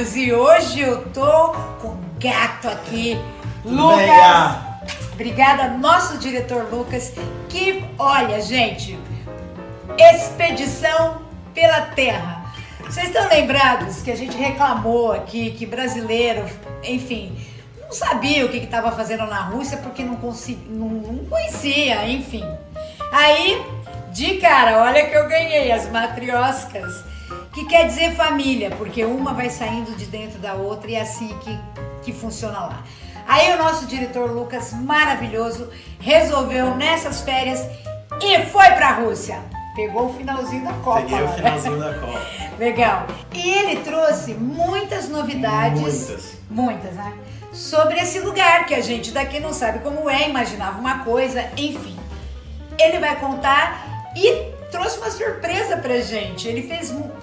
amigos, e hoje eu tô com o gato aqui, Tudo Lucas. bem, Gá? Obrigada, nosso diretor Lucas, que, olha, gente, expedição pela terra. Vocês estão lembrados que a gente reclamou aqui que brasileiro, enfim, não sabia o que estava fazendo na Rússia porque não conhecia, enfim. Aí, de cara, olha que eu ganhei as matrioscas, que quer dizer família, porque uma vai saindo de dentro da outra e é assim que funciona lá. Aí o nosso diretor Lucas, maravilhoso, resolveu nessas férias e foi pra Rússia. Pegou o finalzinho da Copa. Peguei o finalzinho da Copa. Legal. E ele trouxe muitas novidades. Muitas, né? Sobre esse lugar que a gente daqui não sabe como é, imaginava uma coisa, enfim. Ele vai contar e trouxe uma surpresa pra gente.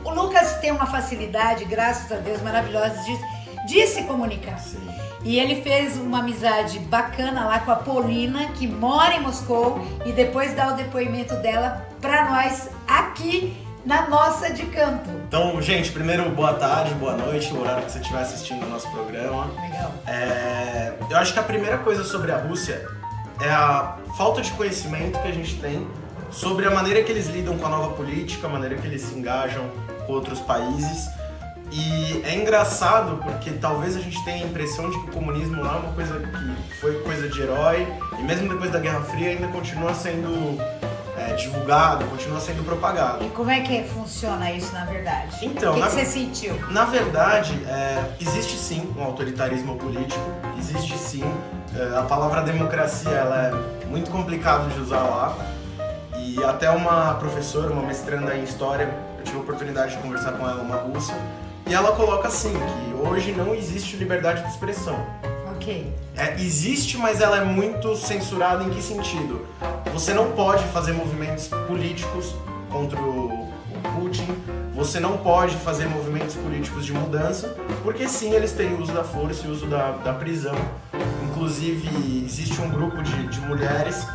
O Lucas tem uma facilidade, graças a Deus, maravilhosa de se comunicar. Sim. E ele fez uma amizade bacana lá com a Paulina, que mora em Moscou, e depois dá o depoimento dela pra nós aqui na nossa de campo. Então, gente, primeiro, boa tarde, boa noite, o horário que você estiver assistindo o nosso programa. Legal. Eu acho que a primeira coisa sobre a Rússia é a falta de conhecimento que a gente tem sobre a maneira que eles lidam com a nova política, a maneira que eles se engajam com outros países. E é engraçado porque talvez a gente tenha a impressão de que o comunismo lá é uma coisa que foi coisa de herói e mesmo depois da Guerra Fria ainda continua sendo divulgado, continua sendo propagado. E como é que funciona isso na verdade? Então, o que você sentiu? Na verdade, existe sim um autoritarismo político, existe sim. A palavra democracia ela é muito complicada de usar lá. E até uma professora, uma mestranda em História, eu tive a oportunidade de conversar com ela, uma russa, e ela coloca assim, que hoje não existe liberdade de expressão. Ok. Existe, mas ela é muito censurada em que sentido? Você não pode fazer movimentos políticos contra o Putin, você não pode fazer movimentos políticos de mudança, porque sim, eles têm o uso da força e o uso da prisão. Inclusive, existe um grupo de mulheres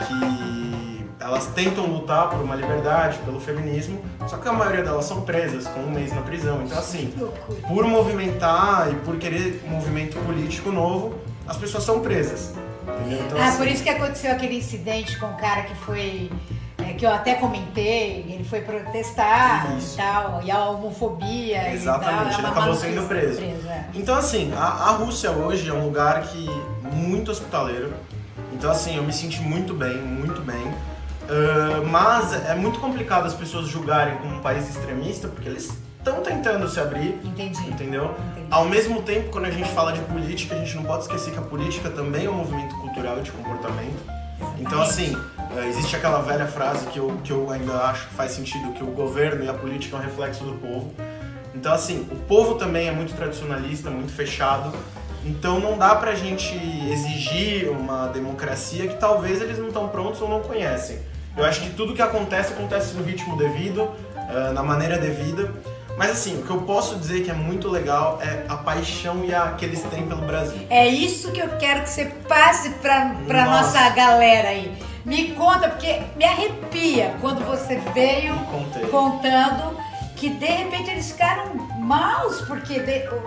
que elas tentam lutar por uma liberdade, pelo feminismo, só que a maioria delas são presas com 1 mês na prisão. Então assim, por movimentar e por querer um movimento político novo, as pessoas são presas. Entendeu? Então, assim, Por isso que aconteceu aquele incidente com o cara que foi, que eu até comentei, ele foi protestar Isso. e tal, e a homofobia Exatamente, e tal. ele acabou sendo preso. Então assim, a Rússia hoje é um lugar que muito hospitaleiro. Então assim, eu me senti muito bem, muito bem. Mas é muito complicado as pessoas julgarem como um país extremista, porque eles estão tentando se abrir. Entendi. Entendeu? Entendi. Ao mesmo tempo, quando a gente fala de política, a gente não pode esquecer que a política também é um movimento cultural e de comportamento. Então assim, existe aquela velha frase que eu ainda acho que faz sentido, que o governo e a política é um reflexo do povo. Então assim, o povo também é muito tradicionalista, muito fechado. Então não dá pra gente exigir uma democracia que talvez eles não estão prontos ou não conhecem. Eu acho que tudo que acontece no ritmo devido, na maneira devida. Mas assim, o que eu posso dizer que é muito legal é a paixão que eles têm pelo Brasil. É isso que eu quero que você passe pra Nossa. nossa galera aí. Me conta, porque me arrepia quando você veio Contei. contando que de repente eles ficaram maus, porque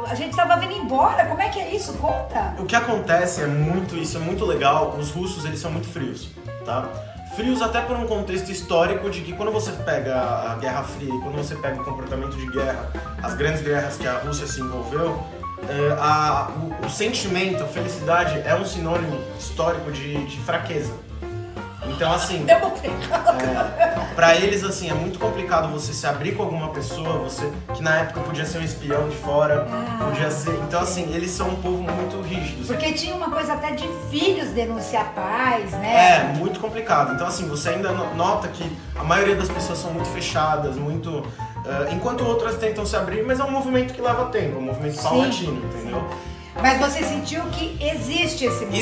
a gente tava vindo embora. Como é que é isso? Conta. O que acontece isso é muito legal, os russos eles são muito frios, tá? Frios até por um contexto histórico de que quando você pega a Guerra Fria e quando você pega o comportamento de guerra, as grandes guerras que a Rússia se envolveu, o sentimento, a felicidade é um sinônimo histórico de fraqueza. Então assim, pra eles assim, é muito complicado você se abrir com alguma pessoa, que na época podia ser um espião de fora, podia ser... Então assim, eles são um povo muito rígido. Porque tinha uma coisa até de filhos denunciar pais, né? Muito complicado. Então assim, você ainda nota que a maioria das pessoas são muito fechadas, muito... enquanto outras tentam se abrir, mas é um movimento que leva tempo, um movimento paulatino, entendeu? Sim. Mas você sentiu que existe esse movimento?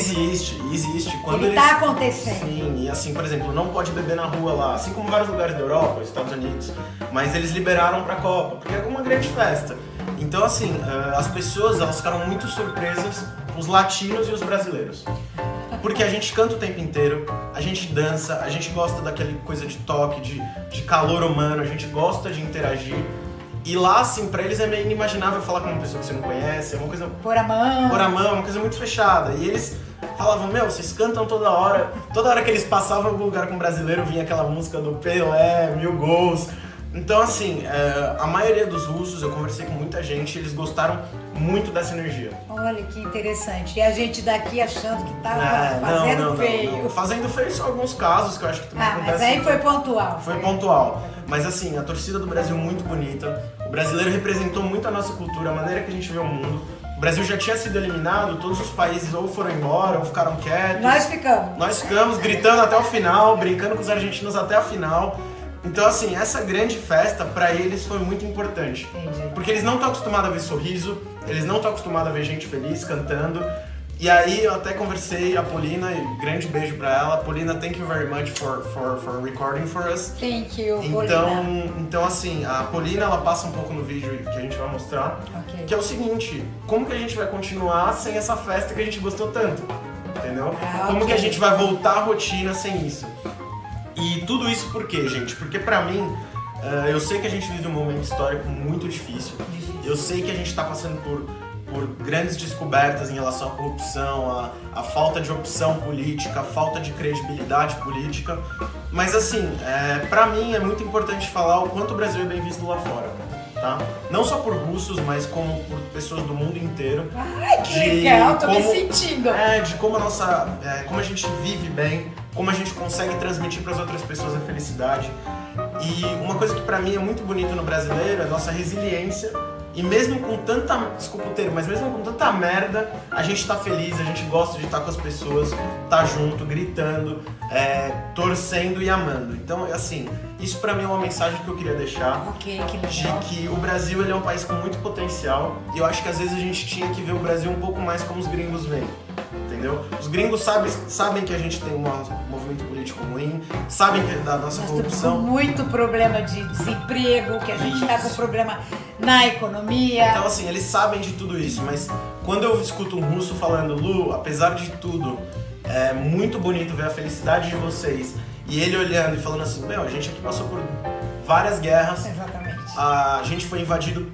Existe. Quando Ele tá acontecendo. Sim, e assim, por exemplo, não pode beber na rua lá, assim como vários lugares da Europa, Estados Unidos, mas eles liberaram pra Copa, porque é uma grande festa. Então assim, as pessoas elas ficaram muito surpresas, os latinos e os brasileiros. Porque a gente canta o tempo inteiro, a gente dança, a gente gosta daquela coisa de toque, de calor humano, a gente gosta de interagir. E lá, assim, pra eles é meio inimaginável falar com uma pessoa que você não conhece, é uma coisa... Pôr a mão, é uma coisa muito fechada. E eles falavam, meu, vocês cantam toda hora que eles passavam em algum lugar com um brasileiro, vinha aquela música do Pelé, 1000 gols. Então, assim, a maioria dos russos, eu conversei com muita gente, eles gostaram muito dessa energia. olha que interessante. E a gente daqui achando que tava fazendo feio. Não. Fazendo feio são alguns casos que eu acho que também acontece. Mas aí foi pontual. Foi pontual. Mas assim, a torcida do Brasil muito bonita. O brasileiro representou muito a nossa cultura, a maneira que a gente vê o mundo. O Brasil já tinha sido eliminado, todos os países ou foram embora ou ficaram quietos. Nós ficamos gritando até o final, brincando com os argentinos até a final. Então, assim, essa grande festa, pra eles, foi muito importante. Entendi. Porque eles não estão acostumados a ver sorriso, eles não estão acostumados a ver gente feliz, cantando. E aí, eu até conversei a Polina, e grande beijo pra ela. Polina, thank you very much for recording for us. Thank you, Polina. Então, assim, a Polina, ela passa um pouco no vídeo que a gente vai mostrar. Okay. Que é o seguinte, como que a gente vai continuar sem essa festa que a gente gostou tanto? Entendeu? Como que a gente vai voltar à rotina sem isso? E tudo isso por quê, gente? Porque pra mim, eu sei que a gente vive um momento histórico muito difícil. Eu sei que a gente tá passando por grandes descobertas em relação à corrupção, a falta de opção política, a falta de credibilidade política. Mas assim, pra mim é muito importante falar o quanto o Brasil é bem visto lá fora. Tá? Não só por russos, mas como por pessoas do mundo inteiro. Ai, que legal, tô me sentindo. De como como a gente vive bem, como a gente consegue transmitir para as outras pessoas a felicidade. E uma coisa que pra mim é muito bonito no brasileiro é a nossa resiliência. E mesmo com tanta, desculpa o termo, mas mesmo com tanta merda, a gente tá feliz, a gente gosta de estar com as pessoas, tá junto, gritando, torcendo e amando. Então, assim, isso pra mim é uma mensagem que eu queria deixar. Ok, que legal. De que o Brasil, ele é um país com muito potencial. E eu acho que às vezes a gente tinha que ver o Brasil um pouco mais como os gringos veem. Entendeu? Os gringos sabem que a gente tem um movimento político ruim, sabem que da nossa corrupção. Nós temos muito problema de desemprego, que a gente tá com problema na economia. Então, assim, eles sabem de tudo isso, mas quando eu escuto um russo falando, Lu, apesar de tudo, é muito bonito ver a felicidade de vocês, e ele olhando e falando assim, meu, a gente aqui passou por várias guerras. Exatamente. A gente foi invadido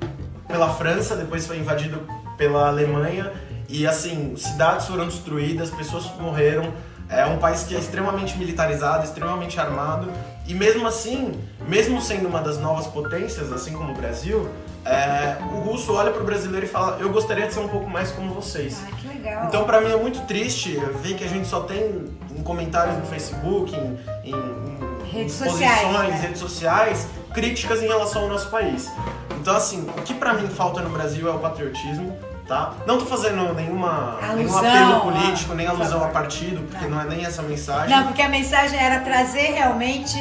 pela França, depois foi invadido pela Alemanha, e assim, cidades foram destruídas, pessoas morreram. É um país que é extremamente militarizado, extremamente armado, e mesmo assim, mesmo sendo uma das novas potências, assim como o Brasil, o russo olha pro brasileiro e fala, eu gostaria de ser um pouco mais como vocês. Ah, que legal. Então pra mim é muito triste ver que a gente só tem em comentários no Facebook, em redes exposições, sociais, redes sociais, críticas em relação ao nosso país. Então assim, o que pra mim falta no Brasil é o patriotismo. Tá? Não tô fazendo nenhum apelo político, nem alusão a partido, porque não é nem essa mensagem. Não, porque a mensagem era trazer realmente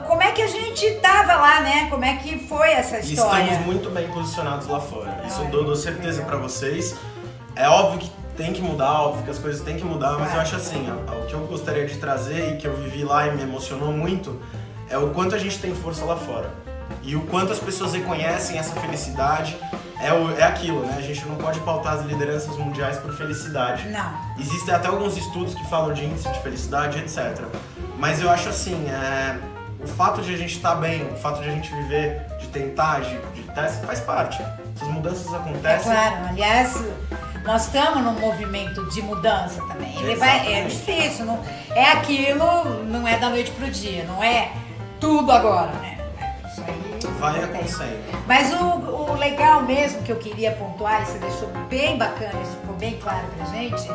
como é que a gente tava lá, né? Como é que foi essa história. E estamos muito bem posicionados lá fora. Isso eu dou certeza pra vocês. É óbvio que tem que mudar, óbvio que as coisas têm que mudar, mas eu acho assim, o que eu gostaria de trazer e que eu vivi lá e me emocionou muito é o quanto a gente tem força lá fora. E o quanto as pessoas reconhecem essa felicidade. É aquilo, né? A gente não pode pautar as lideranças mundiais por felicidade. Não. Existem até alguns estudos que falam de índice de felicidade, etc. Mas eu acho assim, o fato de a gente estar bem, o fato de a gente viver, de tentar, de testar, faz parte. Essas mudanças acontecem. É claro, aliás, nós estamos num movimento de mudança também. É difícil, não é aquilo, não é da noite pro dia, não é tudo agora, né? Isso aí vai acontecendo. Mas o legal mesmo que eu queria pontuar, e você deixou bem bacana, isso ficou bem claro pra gente,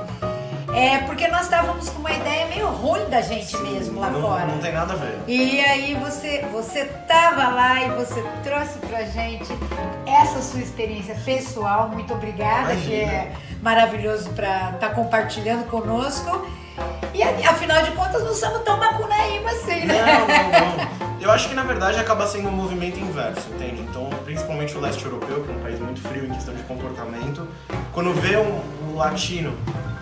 é porque nós estávamos com uma ideia meio ruim da gente mesmo lá fora. Não tem nada a ver. E aí você tava lá e você trouxe pra gente essa sua experiência pessoal. Muito obrigada, que é maravilhoso pra estar compartilhando conosco. E afinal de contas não somos tão macunaíma assim, né? Não. Eu acho que na verdade acaba sendo um movimento inverso, entende? Então, principalmente o leste europeu, que é um país muito frio em questão de comportamento, quando vê um latino,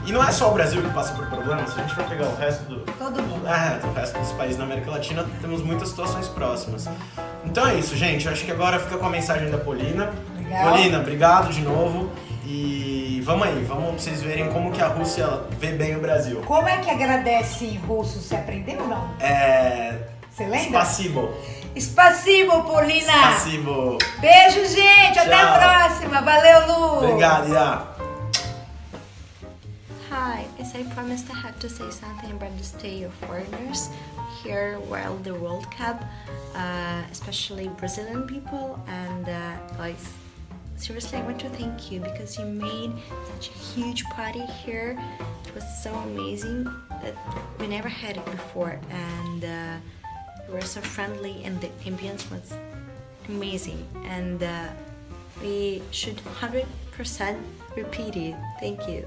e não é só o Brasil que passa por problemas, se a gente for pegar o resto todo mundo. O resto dos países da América Latina, temos muitas situações próximas. Então é isso, gente. Eu acho que agora fica com a mensagem da Polina. Legal. Polina, obrigado de novo. E vamos aí, vamos pra vocês verem como que a Rússia vê bem o Brasil. Como é que agradece em russo? Você aprendeu ou não? Você lembra? Spasibo. Spasibo, Paulina. Spasibo. Beijo, gente. Até a Tchau. próxima. Valeu, Lu. Obrigado, Iá. Hi, as I promised, I had to say something about the stay of foreigners here while the World Cup, especially Brazilian people. And guys, seriously, I want to thank you because you made such a huge party here. It was so amazing that we never had it before, and you were so friendly, and the ambience was amazing. And we should 100% repeat it. Thank you.